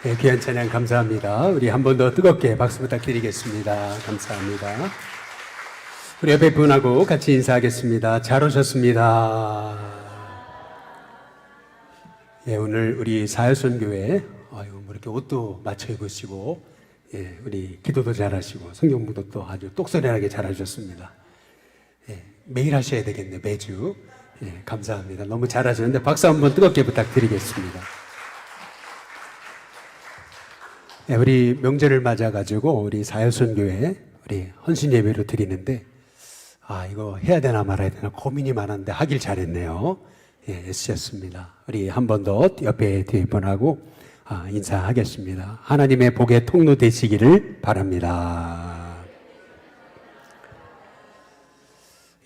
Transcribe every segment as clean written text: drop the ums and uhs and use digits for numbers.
네, 귀한 찬양 감사합니다. 우리 한 번 더 뜨겁게 박수 부탁드리겠습니다. 감사합니다. 우리 옆에 분하고 같이 인사하겠습니다. 잘 오셨습니다. 예, 오늘 우리 사회선교회 뭐 이렇게 옷도 맞춰 입으시고, 예, 우리 기도도 잘하시고 성경공부도 또 아주 똑소리나게 잘하셨습니다. 예, 매일 하셔야 되겠네, 매주. 예, 감사합니다. 너무 잘하셨는데 박수 한번 뜨겁게 부탁드리겠습니다. 예, 우리 명절을 맞아가지고 우리 사회선교회 우리 헌신 예배로 드리는데, 이거 해야 되나 말아야 되나 고민이 많았는데 하길 잘했네요. 예, 애쓰셨습니다. 우리 한 번 더 옆에 뒤에 분하고 인사하겠습니다. 하나님의 복의 통로 되시기를 바랍니다.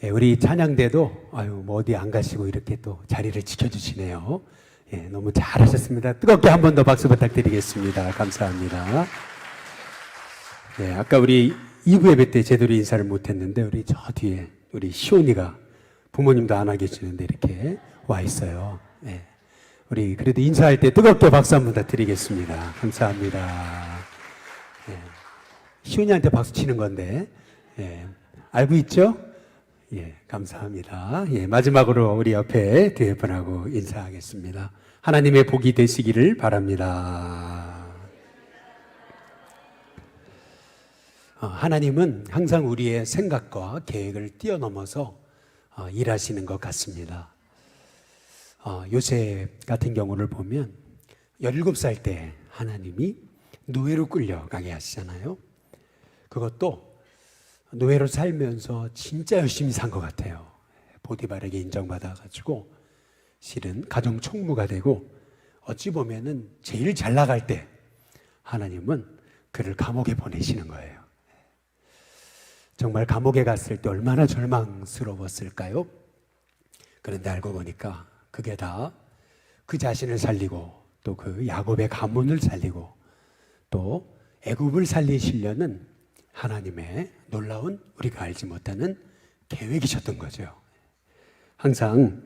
예, 우리 찬양대도 뭐 어디 안 가시고 이렇게 또 자리를 지켜주시네요. 예, 너무 잘하셨습니다. 뜨겁게 한 번 더 박수 부탁드리겠습니다. 감사합니다. 예, 아까 우리 2부 예배 때 제대로 인사를 못했는데 우리 저 뒤에 우리 시온이가 부모님도 안 와 계시는데 이렇게 와 있어요. 예, 우리 그래도 인사할 때 뜨겁게 박수 한 번 더 드리겠습니다. 감사합니다. 예, 시온이한테 박수 치는 건데, 예, 알고 있죠? 예, 감사합니다. 예, 마지막으로 우리 옆에 뒤에 분하고 인사하겠습니다. 하나님의 복이 되시기를 바랍니다. 하나님은 항상 우리의 생각과 계획을 뛰어넘어서 일하시는 것 같습니다. 요셉 같은 경우를 보면 17살 때 하나님이 노예로 끌려가게 하시잖아요. 그것도 노예로 살면서 진짜 열심히 산 것 같아요. 보디발에게 인정받아가지고 실은 가정 총무가 되고, 어찌 보면은 제일 잘 나갈 때 하나님은 그를 감옥에 보내시는 거예요. 정말 감옥에 갔을 때 얼마나 절망스러웠을까요? 그런데 알고 보니까 그게 다 그 자신을 살리고 또 그 야곱의 가문을 살리고 또 애굽을 살리시려는 하나님의 놀라운 우리가 알지 못하는 계획이셨던 거죠. 항상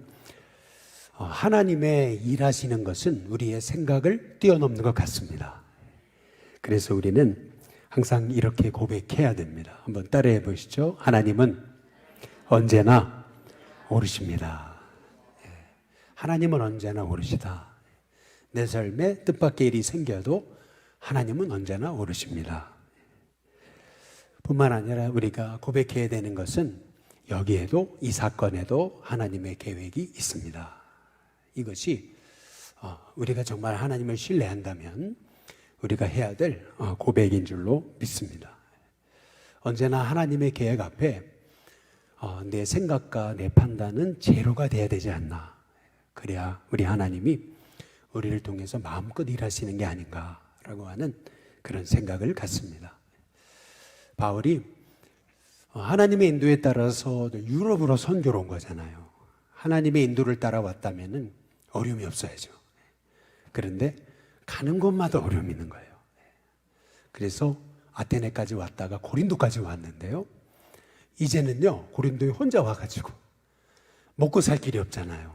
하나님의 일하시는 것은 우리의 생각을 뛰어넘는 것 같습니다. 그래서 우리는 항상 이렇게 고백해야 됩니다. 한번 따라해 보시죠. 하나님은 언제나 오르십니다. 하나님은 언제나 오르시다. 내 삶에 뜻밖의 일이 생겨도 하나님은 언제나 오르십니다. 뿐만 아니라 우리가 고백해야 되는 것은 여기에도, 이 사건에도 하나님의 계획이 있습니다. 이것이 우리가 정말 하나님을 신뢰한다면 우리가 해야 될 고백인 줄로 믿습니다. 언제나 하나님의 계획 앞에 내 생각과 내 판단은 제로가 돼야 되지 않나. 그래야 우리 하나님이 우리를 통해서 마음껏 일하시는 게 아닌가라고 하는 그런 생각을 갖습니다. 바울이 하나님의 인도에 따라서 유럽으로 선교를 온 거잖아요. 하나님의 인도를 따라왔다면 어려움이 없어야죠. 그런데 가는 곳마다 어려움이 있는 거예요. 그래서 아테네까지 왔다가 고린도까지 왔는데요. 이제는요, 고린도에 혼자 와가지고 먹고 살 길이 없잖아요.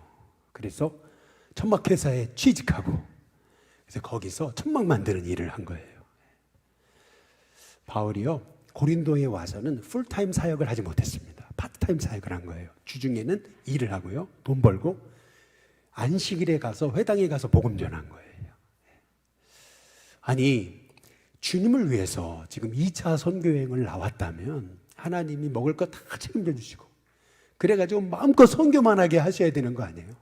그래서 천막회사에 취직하고, 그래서 거기서 천막 만드는 일을 한 거예요. 바울이요, 고린도에 와서는 풀타임 사역을 하지 못했습니다. 파트타임 사역을 한 거예요. 주중에는 일을 하고요, 돈 벌고 안식일에 가서 회당에 가서 복음 전한 거예요. 아니, 주님을 위해서 지금 2차 선교여행을 나왔다면 하나님이 먹을 거 다 책임져 주시고 그래가지고 마음껏 선교만 하게 하셔야 되는 거 아니에요?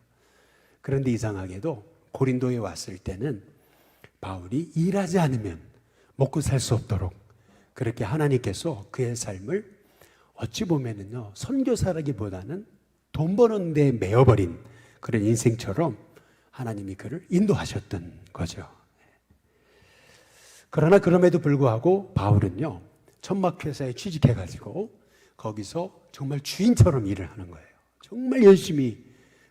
그런데 이상하게도 고린도에 왔을 때는 바울이 일하지 않으면 먹고 살 수 없도록 그렇게 하나님께서 그의 삶을 어찌 보면은요, 선교사라기보다는 돈 버는 데 매여버린 그런 인생처럼 하나님이 그를 인도하셨던 거죠. 그러나 그럼에도 불구하고 바울은요, 천막회사에 취직해가지고 거기서 정말 주인처럼 일을 하는 거예요. 정말 열심히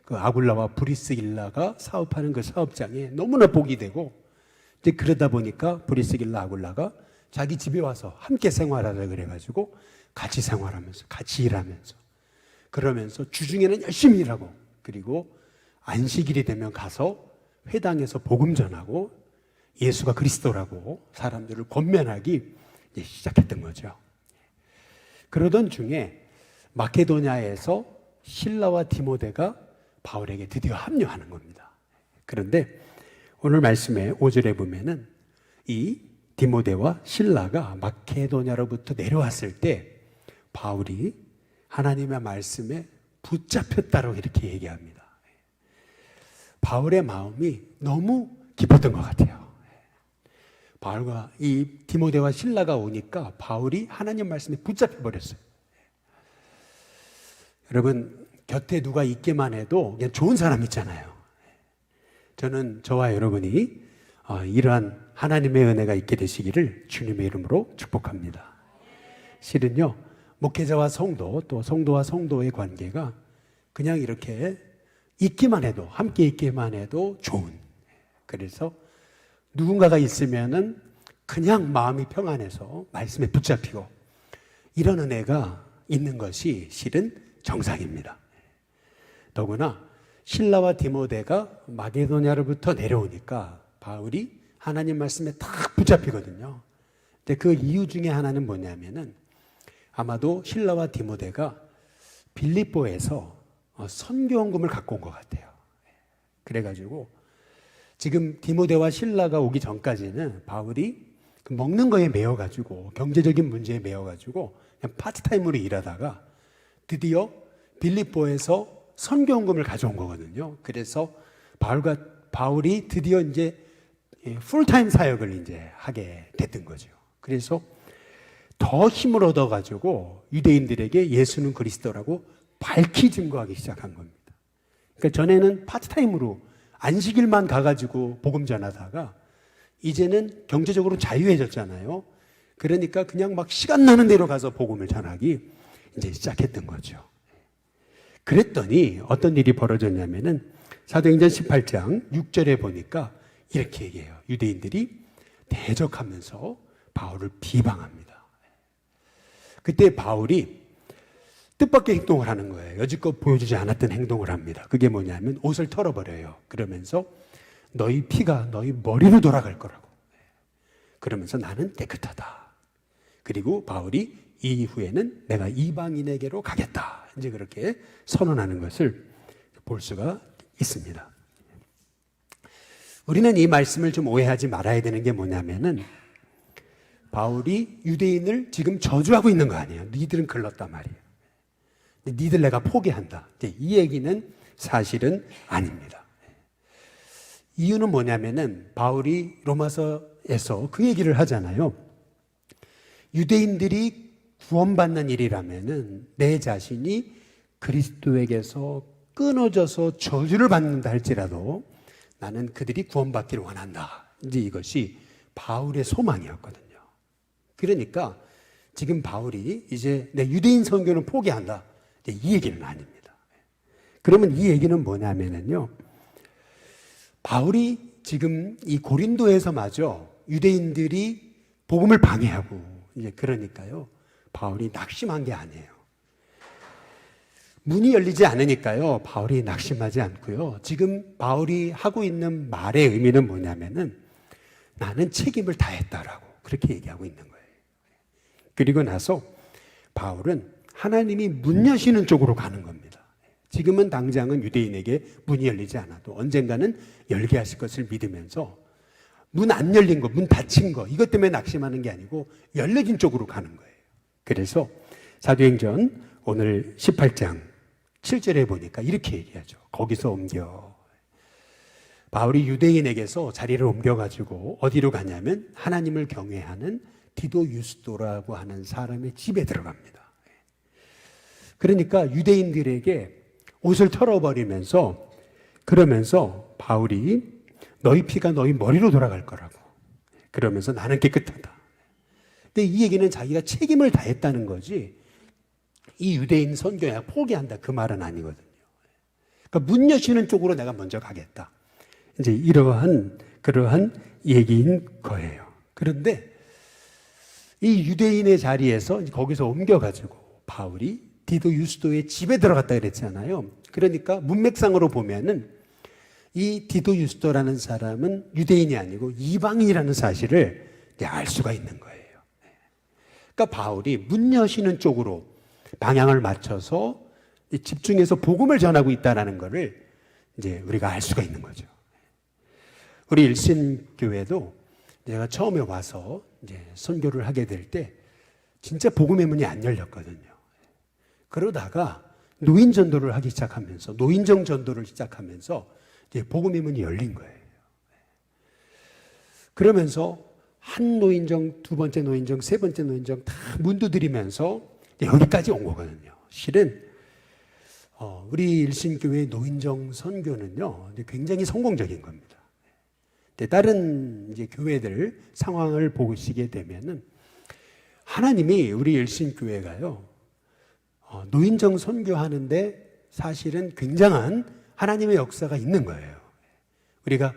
그 아굴라와 브리스길라가 사업하는 그 사업장에 너무나 복이 되고, 이제 그러다 보니까 브리스길라 아굴라가 자기 집에 와서 함께 생활하자 그래가지고 같이 생활하면서 같이 일하면서 그러면서 주중에는 열심히 일하고, 그리고 안식일이 되면 가서 회당에서 복음 전하고 예수가 그리스도라고 사람들을 권면하기 시작했던 거죠. 그러던 중에 마케도냐에서 실라와 디모데가 바울에게 드디어 합류하는 겁니다. 그런데 오늘 말씀에 5절에 보면은 이 디모데와 실라가 마케도냐로부터 내려왔을 때 바울이 하나님의 말씀에 붙잡혔다고 이렇게 얘기합니다. 바울의 마음이 너무 기뻤던 것 같아요. 바울과 이 디모데와 실라가 오니까 바울이 하나님 말씀에 붙잡혀 버렸어요. 여러분, 곁에 누가 있기만 해도 그냥 좋은 사람 있잖아요. 저는 저와 여러분이 이러한 하나님의 은혜가 있게 되시기를 주님의 이름으로 축복합니다. 실은요, 목회자와 성도, 또 성도와 성도의 관계가 그냥 이렇게 있기만 해도, 함께 있기만 해도 좋은, 그래서 누군가가 있으면은 그냥 마음이 평안해서 말씀에 붙잡히고 이런 은혜가 있는 것이 실은 정상입니다. 더구나 실라와 디모데가 마게도냐로부터 내려오니까 바울이 하나님 말씀에 딱 붙잡히거든요. 근데 그 이유 중에 하나는 뭐냐면은 아마도 실라와 디모데가 빌립보에서 선교원금을 갖고 온 것 같아요. 그래가지고 지금 디모데와 실라가 오기 전까지는 바울이 먹는 거에 매여가지고 경제적인 문제에 매여가지고 그냥 파트타임으로 일하다가 드디어 빌립보에서 선교원금을 가져온 거거든요. 그래서 바울이 드디어 이제 풀타임 사역을 이제 하게 됐던 거죠. 그래서 더 힘을 얻어가지고 유대인들에게 예수는 그리스도라고 밝히 증거하기 시작한 겁니다. 그러니까 전에는 파트타임으로 안식일만 가가지고 복음 전하다가 이제는 경제적으로 자유해졌잖아요. 그러니까 그냥 막 시간 나는 대로 가서 복음을 전하기 이제 시작했던 거죠. 그랬더니 어떤 일이 벌어졌냐면은 사도행전 18장 6절에 보니까 이렇게 얘기해요. 유대인들이 대적하면서 바울을 비방합니다. 그때 바울이 뜻밖의 행동을 하는 거예요. 여지껏 보여주지 않았던 행동을 합니다. 그게 뭐냐면 옷을 털어버려요. 그러면서 너희 피가 너희 머리로 돌아갈 거라고. 그러면서 나는 깨끗하다. 그리고 바울이 이후에는 내가 이방인에게로 가겠다. 이제 그렇게 선언하는 것을 볼 수가 있습니다. 우리는 이 말씀을 좀 오해하지 말아야 되는 게 뭐냐면은 바울이 유대인을 지금 저주하고 있는 거 아니에요. 니들은 글렀단 말이에요. 니들 내가 포기한다. 이 얘기는 사실은 아닙니다. 이유는 뭐냐면은 바울이 로마서에서 그 얘기를 하잖아요. 유대인들이 구원받는 일이라면은 내 자신이 그리스도에게서 끊어져서 저주를 받는다 할지라도 나는 그들이 구원받기를 원한다. 이제 이것이 바울의 소망이었거든요. 그러니까 지금 바울이 이제 내 유대인 선교는 포기한다. 이 얘기는 아닙니다. 그러면 이 얘기는 뭐냐면요. 바울이 지금 이 고린도에서마저 유대인들이 복음을 방해하고 이제 그러니까요. 바울이 낙심한 게 아니에요. 문이 열리지 않으니까요. 바울이 낙심하지 않고요. 지금 바울이 하고 있는 말의 의미는 뭐냐면은 나는 책임을 다했다라고 그렇게 얘기하고 있는 거예요. 그리고 나서 바울은 하나님이 문 여시는 쪽으로 가는 겁니다. 지금은 당장은 유대인에게 문이 열리지 않아도 언젠가는 열게 하실 것을 믿으면서 문 안 열린 거, 문 닫힌 거 이것 때문에 낙심하는 게 아니고 열려진 쪽으로 가는 거예요. 그래서 사도행전 오늘 18장 7절에 보니까 이렇게 얘기하죠. 거기서 옮겨. 바울이 유대인에게서 자리를 옮겨가지고 어디로 가냐면 하나님을 경외하는 디도 유스도라고 하는 사람의 집에 들어갑니다. 그러니까 유대인들에게 옷을 털어버리면서 그러면서 바울이 너희 피가 너희 머리로 돌아갈 거라고 그러면서 나는 깨끗하다. 근데 이 얘기는 자기가 책임을 다했다는 거지 이 유대인 선교야 포기한다 그 말은 아니거든요. 그러니까 문 여시는 쪽으로 내가 먼저 가겠다. 이제 그러한 얘기인 거예요. 그런데 이 유대인의 자리에서 거기서 옮겨가지고 바울이 디도 유스도의 집에 들어갔다 그랬잖아요. 그러니까 문맥상으로 보면은 이 디도 유스도라는 사람은 유대인이 아니고 이방인이라는 사실을 알 수가 있는 거예요. 그러니까 바울이 문 여시는 쪽으로 방향을 맞춰서 집중해서 복음을 전하고 있다는 것을 이제 우리가 알 수가 있는 거죠. 우리 일신교회도 제가 처음에 와서 이제 선교를 하게 될 때 진짜 복음의 문이 안 열렸거든요. 그러다가 노인 전도를 하기 시작하면서 노인정 전도를 시작하면서 이제 복음의 문이 열린 거예요. 그러면서 한 노인정, 두 번째 노인정, 세 번째 노인정 다 문 두드리면서 여기까지 온 거거든요. 실은 우리 일신교회 노인정 선교는요 굉장히 성공적인 겁니다. 다른 이제 교회들 상황을 보시게 되면은 하나님이 우리 일신교회가요 노인정 선교하는데 사실은 굉장한 하나님의 역사가 있는 거예요. 우리가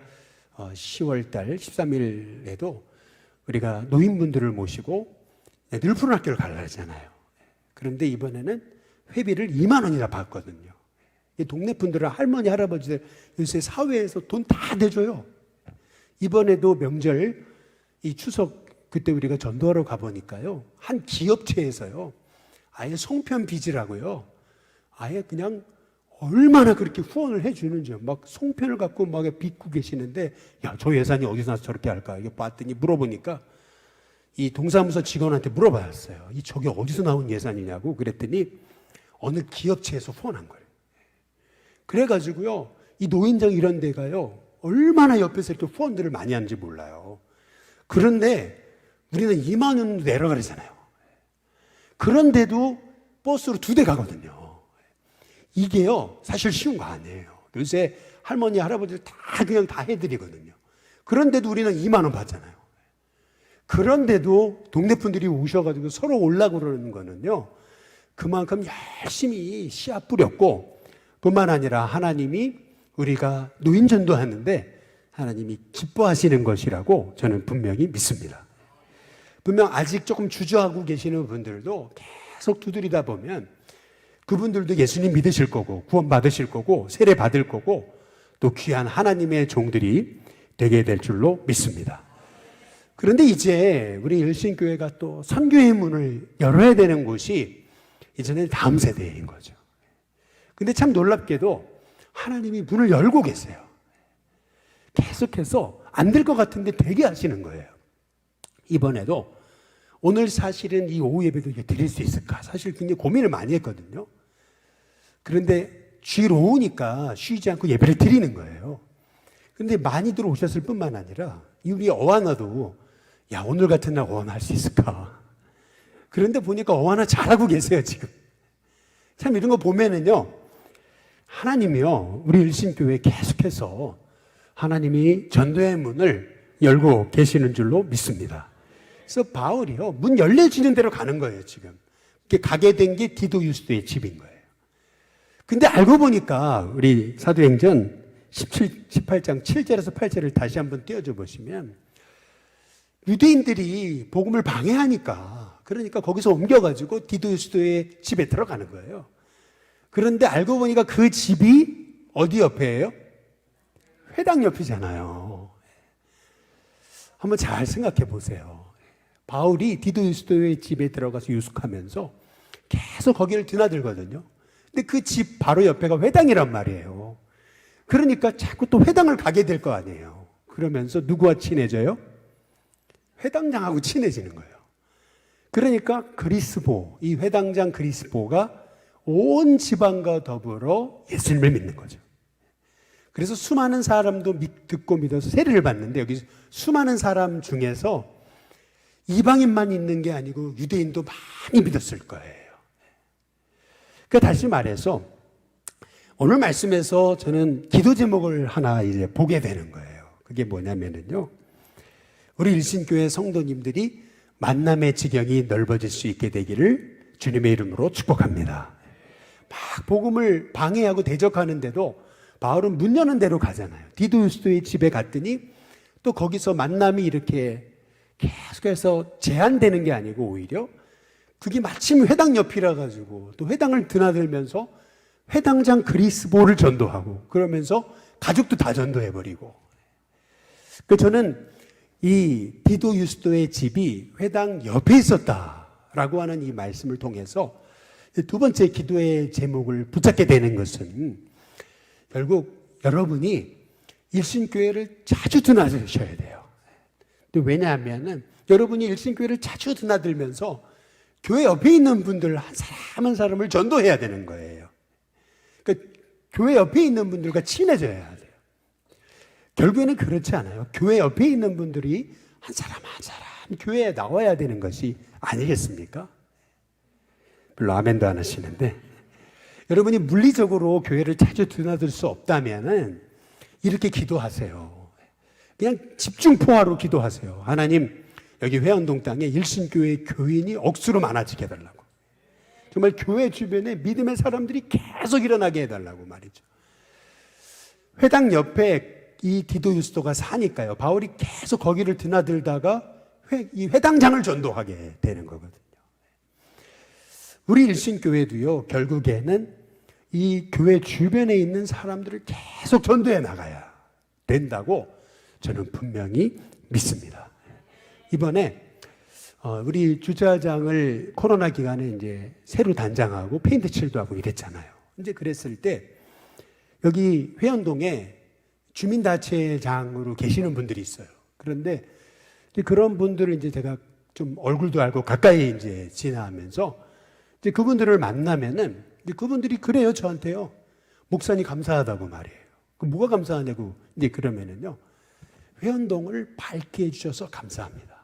10월달 13일에도 우리가 노인분들을 모시고 늘 푸른 학교를 가려고 하잖아요. 그런데 이번에는 회비를 2만 원이나 받거든요. 동네 분들은 할머니, 할아버지들 요새 사회에서 돈 다 내줘요. 이번에도 명절 이 추석 그때 우리가 전도하러 가보니까요. 한 기업체에서요. 아예 송편 빚이라고요. 아예 그냥 얼마나 그렇게 후원을 해주는지 막 송편을 갖고 막 빚고 계시는데 야, 저 예산이 어디서 나서 저렇게 할까? 이게 봤더니 물어보니까 이 동사무소 직원한테 물어봤어요. 이 저게 어디서 나온 예산이냐고 그랬더니 어느 기업체에서 후원한 거예요. 그래가지고요. 이 노인정 이런 데가요. 얼마나 옆에서 이렇게 후원들을 많이 하는지 몰라요. 그런데 우리는 2만 원 내라 그러잖아요. 그런데도 버스로 2대 가거든요. 이게요, 사실 쉬운 거 아니에요. 요새 할머니, 할아버지들 다 그냥 다 해드리거든요. 그런데도 우리는 2만 원 받잖아요. 그런데도 동네 분들이 오셔가지고 서로 올라고 그러는 거는요, 그만큼 열심히 씨앗 뿌렸고, 뿐만 아니라 하나님이 우리가 노인전도 하는데 하나님이 기뻐하시는 것이라고 저는 분명히 믿습니다. 분명 아직 조금 주저하고 계시는 분들도 계속 두드리다 보면 그분들도 예수님 믿으실 거고 구원 받으실 거고 세례 받을 거고 또 귀한 하나님의 종들이 되게 될 줄로 믿습니다. 그런데 이제 우리 일신교회가 또 선교의 문을 열어야 되는 곳이 이제는 다음 세대인 거죠. 근데 참 놀랍게도 하나님이 문을 열고 계세요. 계속해서 안 될 것 같은데 되게 하시는 거예요. 이번에도 오늘 사실은 이 오후 예배도 드릴 수 있을까? 사실 굉장히 고민을 많이 했거든요. 그런데 주일 오후니까 쉬지 않고 예배를 드리는 거예요. 그런데 많이들 오셨을 뿐만 아니라 우리 어하나도 야 오늘 같은 날 어하나 할 수 있을까? 그런데 보니까 어하나 잘하고 계세요 지금. 참 이런 거 보면은요 하나님이요 우리 일신교회 계속해서 하나님이 전도의 문을 열고 계시는 줄로 믿습니다. 그래서 바울이요 문 열려지는 대로 가는 거예요 지금. 가게 된 게 디도 유스도의 집인 거예요. 근데 알고 보니까 우리 사도행전 18장 7절에서 8절을 다시 한번 띄워줘 보시면 유대인들이 복음을 방해하니까 그러니까 거기서 옮겨가지고 디도 유스도의 집에 들어가는 거예요. 그런데 알고 보니까 그 집이 어디 옆에예요? 회당 옆이잖아요. 한번 잘 생각해 보세요. 바울이 디도 유스도의 집에 들어가서 유숙하면서 계속 거기를 드나들거든요. 근데 그 집 바로 옆에가 회당이란 말이에요. 그러니까 자꾸 또 회당을 가게 될 거 아니에요. 그러면서 누구와 친해져요? 회당장하고 친해지는 거예요. 그러니까 그리스보, 이 회당장 그리스보가 온 지방과 더불어 예수님을 믿는 거죠. 그래서 수많은 사람도 듣고 믿어서 세례를 받는데 여기 수많은 사람 중에서 이방인만 있는 게 아니고 유대인도 많이 믿었을 거예요. 그러니까 다시 말해서 오늘 말씀에서 저는 기도 제목을 하나 이제 보게 되는 거예요. 그게 뭐냐면은요. 우리 일신교회 성도님들이 만남의 지경이 넓어질 수 있게 되기를 주님의 이름으로 축복합니다. 막 복음을 방해하고 대적하는데도 바울은 문 여는 대로 가잖아요. 디도 유스도의 집에 갔더니 또 거기서 만남이 이렇게 계속해서 제한되는 게 아니고 오히려 그게 마침 회당 옆이라 가지고 또 회당을 드나들면서 회당장 그리스보를 전도하고 그러면서 가족도 다 전도해버리고. 저는 이 디도 유스도의 집이 회당 옆에 있었다라고 하는 이 말씀을 통해서 두 번째 기도의 제목을 붙잡게 되는 것은 결국 여러분이 일신교회를 자주 드나드셔야 돼요. 왜냐하면 여러분이 일신교회를 자주 드나들면서 교회 옆에 있는 분들 한 사람 한 사람을 전도해야 되는 거예요. 그러니까 교회 옆에 있는 분들과 친해져야 돼요. 결국에는 그렇지 않아요. 교회 옆에 있는 분들이 한 사람 한 사람 교회에 나와야 되는 것이 아니겠습니까? 별로 아멘도 안 하시는데, 여러분이 물리적으로 교회를 자주 드나들 수 없다면은 이렇게 기도하세요. 그냥 집중포화로 기도하세요. 하나님, 여기 회원동 땅에 일신교회 교인이 억수로 많아지게 해달라고. 정말 교회 주변에 믿음의 사람들이 계속 일어나게 해달라고 말이죠. 회당 옆에 이 디도 유스도가 사니까요. 바울이 계속 거기를 드나들다가 이 회당장을 전도하게 되는 거거든요. 우리 일신교회도요, 결국에는 이 교회 주변에 있는 사람들을 계속 전도해 나가야 된다고 저는 분명히 믿습니다. 이번에 우리 주차장을 코로나 기간에 이제 새로 단장하고 페인트 칠도 하고 이랬잖아요. 이제 그랬을 때 여기 회원동에 주민단체장으로 계시는 분들이 있어요. 그런데 그런 분들을 이제 제가 좀 얼굴도 알고 가까이 이제 지나면서 이제 그분들을 만나면은 이제 그분들이 그래요, 저한테요. 목사님 감사하다고 말이에요. 뭐가 감사하냐고 이제 그러면은요, 회원동을 밝게 해주셔서 감사합니다.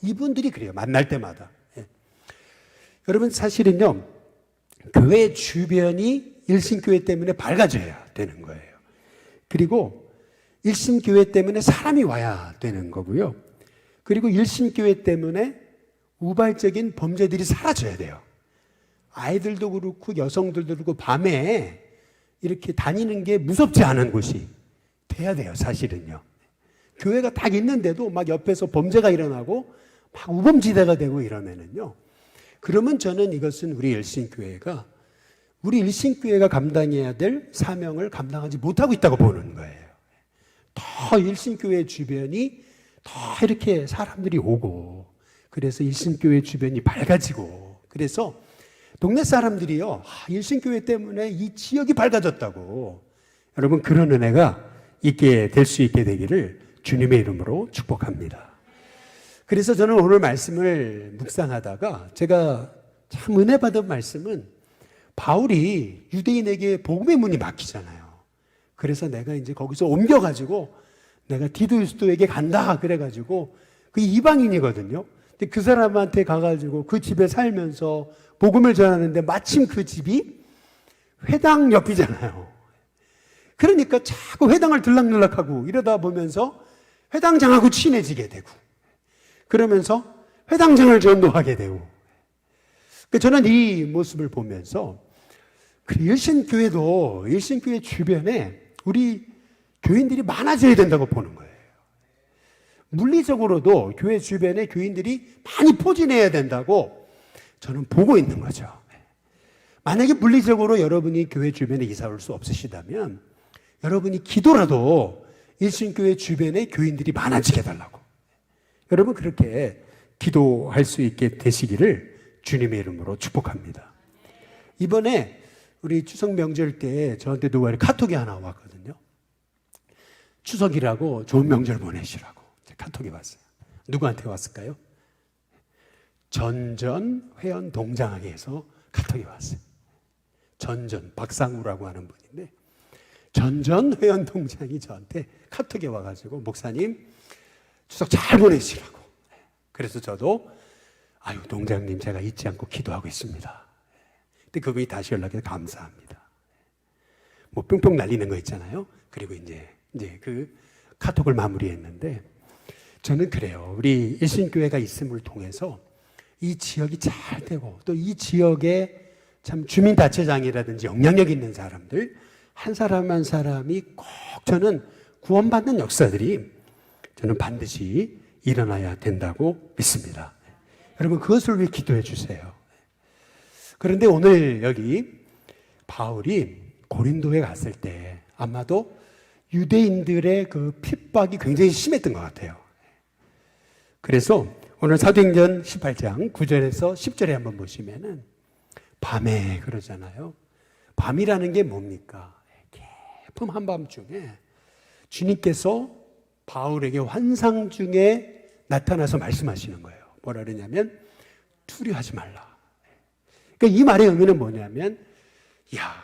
이분들이 그래요, 만날 때마다. 예. 여러분, 사실은요, 교회 주변이 일신교회 때문에 밝아져야 되는 거예요. 그리고 일신교회 때문에 사람이 와야 되는 거고요. 그리고 일신교회 때문에 우발적인 범죄들이 사라져야 돼요. 아이들도 그렇고 여성들도 그렇고 밤에 이렇게 다니는 게 무섭지 않은 곳이 돼야 돼요, 사실은요. 교회가 딱 있는데도 막 옆에서 범죄가 일어나고 막 우범지대가 되고 이러면은요. 그러면 저는 이것은 우리 일신교회가 감당해야 될 사명을 감당하지 못하고 있다고 보는 거예요. 더 일신교회 주변이 더 이렇게 사람들이 오고, 그래서 일신교회 주변이 밝아지고, 그래서 동네 사람들이요, 일신교회 때문에 이 지역이 밝아졌다고, 여러분 그런 은혜가 있게 될 수 있게 되기를 주님의 이름으로 축복합니다. 그래서 저는 오늘 말씀을 묵상하다가 제가 참 은혜 받은 말씀은, 바울이 유대인에게 복음의 문이 막히잖아요. 그래서 내가 이제 거기서 옮겨가지고 내가 디도 유스도에게 간다 그래가지고, 그 이방인이거든요. 근데 그 사람한테 가가지고 그 집에 살면서 복음을 전하는데 마침 그 집이 회당 옆이잖아요. 그러니까 자꾸 회당을 들락날락하고 이러다 보면서 회당장하고 친해지게 되고, 그러면서 회당장을 전도하게 되고. 저는 이 모습을 보면서 일신교회 주변에 우리 교인들이 많아져야 된다고 보는 거예요. 물리적으로도 교회 주변에 교인들이 많이 포진해야 된다고 저는 보고 있는 거죠. 만약에 물리적으로 여러분이 교회 주변에 이사 올 수 없으시다면 여러분이 기도라도 일신교회 주변에 교인들이 많아지게 해달라고, 여러분 그렇게 기도할 수 있게 되시기를 주님의 이름으로 축복합니다. 이번에 우리 추석 명절 때 저한테 누가 카톡이 하나 왔거든요. 추석이라고 좋은 명절 보내시라고 카톡이 왔어요. 누구한테 왔을까요? 전전 회원 동장에게서 카톡이 왔어요. 전전 박상우라고 하는 분인데, 전전 회원 동장이 저한테 카톡이 와가지고 목사님 추석 잘 보내시라고. 그래서 저도 아유 동장님 제가 잊지 않고 기도하고 있습니다. 근데 그분이 다시 연락해서 감사합니다. 뭐 뿅뿅 날리는 거 있잖아요. 그리고 이제 그 카톡을 마무리했는데, 저는 그래요. 우리 일신교회가 있음을 통해서 이 지역이 잘 되고, 또 이 지역에 참 주민단체장이라든지 영향력 있는 사람들 한 사람 한 사람이 꼭 저는 구원받는 역사들이 저는 반드시 일어나야 된다고 믿습니다. 여러분 그것을 위해 기도해 주세요. 그런데 오늘 여기 바울이 고린도에 갔을 때 아마도 유대인들의 그 핍박이 굉장히 심했던 것 같아요. 그래서 오늘 사도행전 18장 9절에서 10절에 한번 보시면은 밤에 그러잖아요. 밤이라는 게 뭡니까? 깊은 한밤중에 주님께서 바울에게 환상 중에 나타나서 말씀하시는 거예요. 뭐라 그러냐면 두려워하지 말라. 그러니까 이 말의 의미는 뭐냐면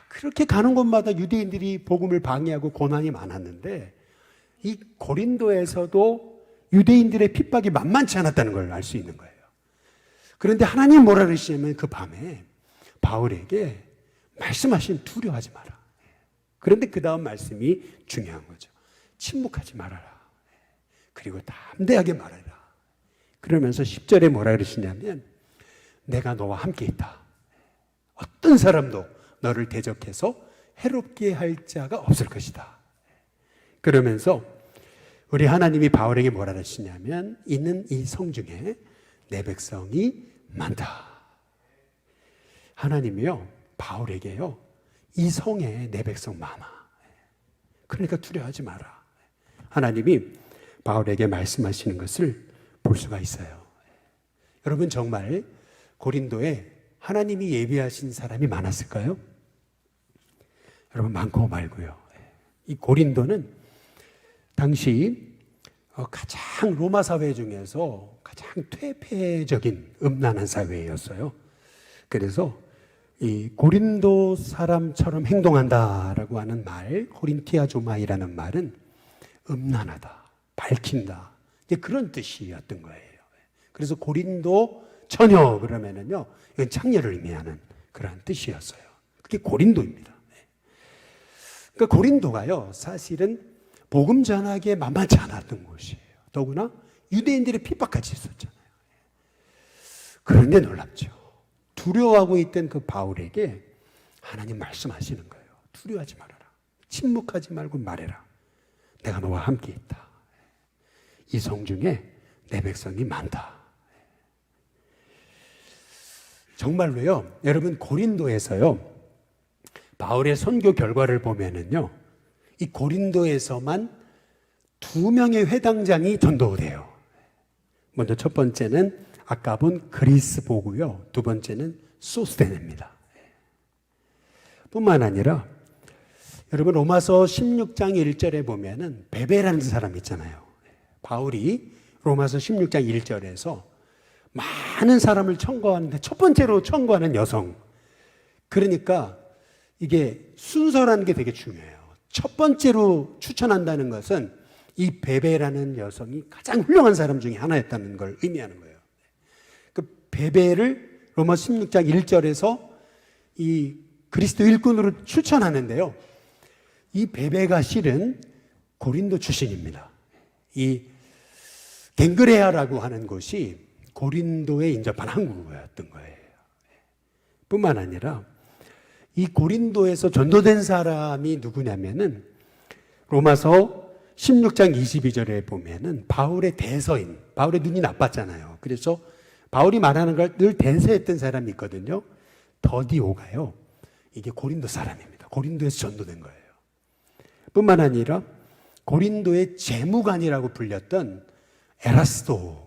그렇게 가는 곳마다 유대인들이 복음을 방해하고 고난이 많았는데 이 고린도에서도 유대인들의 핍박이 만만치 않았다는 걸 알 수 있는 거예요. 그런데 하나님 뭐라 그러시냐면 그 밤에 바울에게 말씀하신 두려워하지 마라. 그런데 그 다음 말씀이 중요한 거죠. 침묵하지 말아라. 그리고 담대하게 말하라. 그러면서 10절에 뭐라 그러시냐면 내가 너와 함께 있다. 어떤 사람도 너를 대적해서 해롭게 할 자가 없을 것이다. 그러면서 우리 하나님이 바울에게 뭐라 하시냐면 있는 이 성 중에 내 백성이 많다. 하나님이요 바울에게요 이 성에 내 백성 많아. 그러니까 두려워하지 마라. 하나님이 바울에게 말씀하시는 것을 볼 수가 있어요. 여러분 정말 고린도에 하나님이 예비하신 사람이 많았을까요? 여러분 많고 말고요. 이 고린도는 당시 가장 로마 사회 중에서 가장 퇴폐적인 음란한 사회였어요. 그래서 이 고린도 사람처럼 행동한다라고 하는 말, 고린티아조마이라는 말은 음란하다, 밝힌다, 이제 그런 뜻이었던 거예요. 그래서 고린도 처녀 그러면은요, 이건 창녀를 의미하는 그러한 뜻이었어요. 그게 고린도입니다. 그러니까 고린도가요, 사실은 복음 전하기에 만만치 않았던 곳이에요. 더구나 유대인들의 핍박까지 있었잖아요. 그런데 놀랍죠. 두려워하고 있던 그 바울에게 하나님 말씀하시는 거예요. 두려워하지 말아라. 침묵하지 말고 말해라. 내가 너와 함께 있다. 이 성 중에 내 백성이 많다. 정말로요, 여러분 고린도에서요, 바울의 선교 결과를 보면은요, 이 고린도에서만 2명의 회당장이 전도돼요. 먼저 첫 번째는 아까 본 그리스보고요, 두 번째는 소스데네입니다. 뿐만 아니라 여러분 로마서 16장 1절에 보면은 베베라는 사람 있잖아요. 바울이 로마서 16장 1절에서 많은 사람을 청구하는데 첫 번째로 청구하는 여성. 그러니까 이게 순서라는 게 되게 중요해요. 첫 번째로 추천한다는 것은 이 베베라는 여성이 가장 훌륭한 사람 중에 하나였다는 걸 의미하는 거예요. 그 베베를 로마 16장 1절에서 이 그리스도 일꾼으로 추천하는데요. 이 베베가 실은 고린도 출신입니다. 이 갱그레아라고 하는 곳이 고린도에 인접한 항구였던 거예요. 뿐만 아니라 이 고린도에서 전도된 사람이 누구냐면은 로마서 16장 22절에 보면은 바울의 대서인, 바울의 눈이 나빴잖아요. 그래서 바울이 말하는 걸 늘 대서했던 사람이 있거든요. 더디오가요. 이게 고린도 사람입니다. 고린도에서 전도된 거예요. 뿐만 아니라 고린도의 재무관이라고 불렸던 에라스도,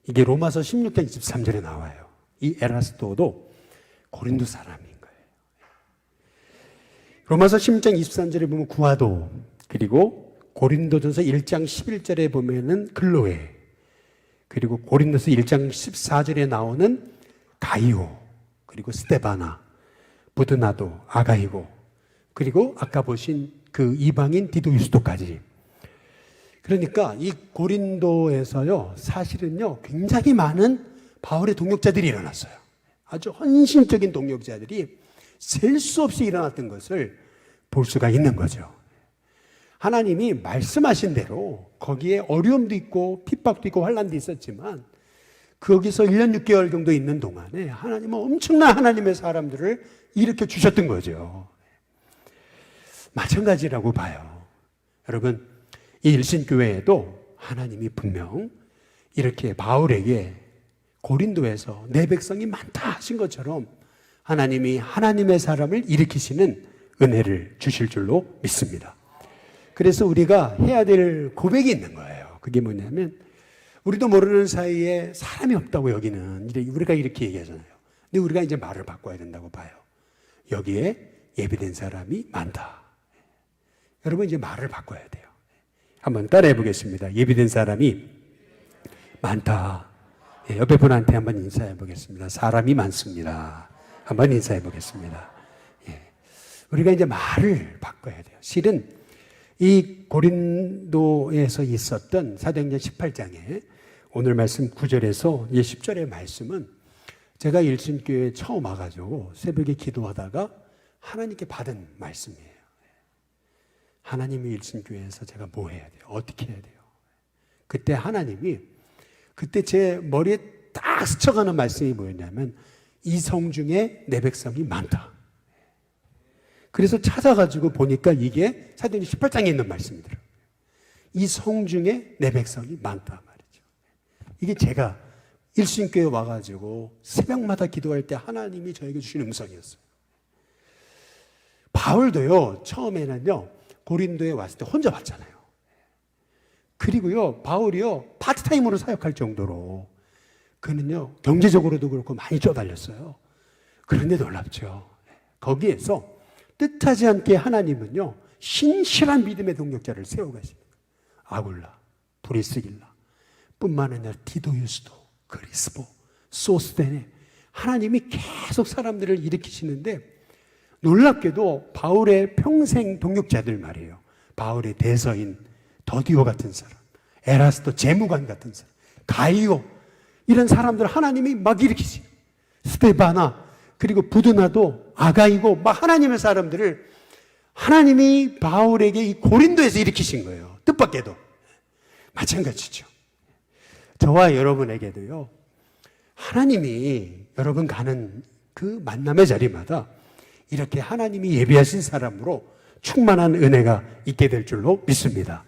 이게 로마서 16장 23절에 나와요. 이 에라스도도 고린도 사람인 거예요. 로마서 16장 23절에 보면 구아도, 그리고 고린도전서 1장 11절에 보면은 글로에, 그리고 고린도서 1장 14절에 나오는 가이오, 그리고 스테바나, 부드나도, 아가이고, 그리고 아까 보신 그 이방인 디도 유스도까지. 그러니까 이 고린도에서요, 사실은요, 굉장히 많은 바울의 동역자들이 일어났어요. 아주 헌신적인 동역자들이 셀 수 없이 일어났던 것을 볼 수가 있는 거죠. 하나님이 말씀하신 대로 거기에 어려움도 있고 핍박도 있고 환난도 있었지만 거기서 1년 6개월 정도 있는 동안에 하나님은 엄청난 하나님의 사람들을 일으켜 주셨던 거죠. 마찬가지라고 봐요. 여러분, 이 일신교회에도 하나님이 분명 이렇게 바울에게 고린도에서 내 백성이 많다 하신 것처럼 하나님이 하나님의 사람을 일으키시는 은혜를 주실 줄로 믿습니다. 그래서 우리가 해야 될 고백이 있는 거예요. 그게 뭐냐면 우리도 모르는 사이에 사람이 없다고 여기는 우리가 이렇게 얘기하잖아요. 근데 우리가 이제 말을 바꿔야 된다고 봐요. 여기에 예비된 사람이 많다. 여러분 이제 말을 바꿔야 돼요. 한번 따라해 보겠습니다. 예비된 사람이 많다. 예, 옆에 분한테 한번 인사해 보겠습니다. 사람이 많습니다. 한번 인사해 보겠습니다. 예, 우리가 이제 말을 바꿔야 돼요. 실은 이 고린도에서 있었던 사도행전 18장에 오늘 말씀 9절에서 10절의 말씀은 제가 일신교회에 처음 와가지고 새벽에 기도하다가 하나님께 받은 말씀이에요. 하나님이 일신교회에서 제가 뭐 해야 돼요? 어떻게 해야 돼요? 그때 하나님이 그때 제 머리에 딱 스쳐가는 말씀이 뭐였냐면 이 성 중에 내 백성이 많다. 그래서 찾아가지고 보니까 이게 사도행전 18장에 있는 말씀이더라고요. 이 성 중에 내 백성이 많다 말이죠. 이게 제가 일신교회 와가지고 새벽마다 기도할 때 하나님이 저에게 주신 음성이었어요. 바울도요, 처음에는요, 고린도에 왔을 때 혼자 왔잖아요. 그리고요, 바울이요, 파트타임으로 사역할 정도로 그는요, 경제적으로도 그렇고 많이 쪼달렸어요. 그런데 놀랍죠. 거기에서 뜻하지 않게 하나님은요, 신실한 믿음의 동력자를 세워가십니다. 아굴라, 브리스길라 뿐만 아니라 디도유스도, 그리스보, 소스데네 하나님이 계속 사람들을 일으키시는데 놀랍게도 바울의 평생 동역자들 말이에요. 바울의 대서인 더디오 같은 사람, 에라스도 재무관 같은 사람, 가이오 이런 사람들 하나님이 막 일으키시요. 스테바나 그리고 부두나도 아가이고 막 하나님의 사람들을 하나님이 바울에게 이 고린도에서 일으키신 거예요. 뜻밖에도. 마찬가지죠. 저와 여러분에게도요. 하나님이 여러분 가는 그 만남의 자리마다 이렇게 하나님이 예비하신 사람으로 충만한 은혜가 있게 될 줄로 믿습니다.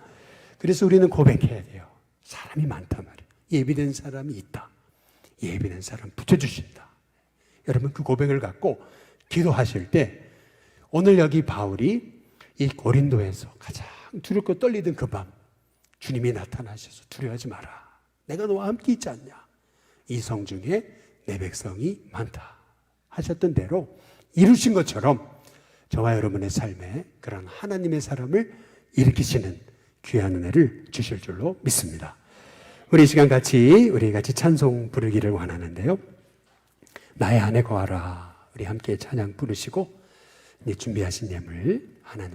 그래서 우리는 고백해야 돼요. 사람이 많단 말이에요. 예비된 사람이 있다. 예비된 사람 붙여주신다. 여러분 그 고백을 갖고 기도하실 때 오늘 여기 바울이 이 고린도에서 가장 두렵고 떨리던 그 밤 주님이 나타나셔서 두려워하지 마라. 내가 너와 함께 있지 않냐. 이 성 중에 내 백성이 많다. 하셨던 대로 이루신 것처럼 저와 여러분의 삶에 그런 하나님의 사람을 일으키시는 귀한 은혜를 주실 줄로 믿습니다. 우리 이 시간 우리 같이 찬송 부르기를 원하는데요. 나의 안에 거하라. 우리 함께 찬양 부르시고 이제 준비하신 예물 하나님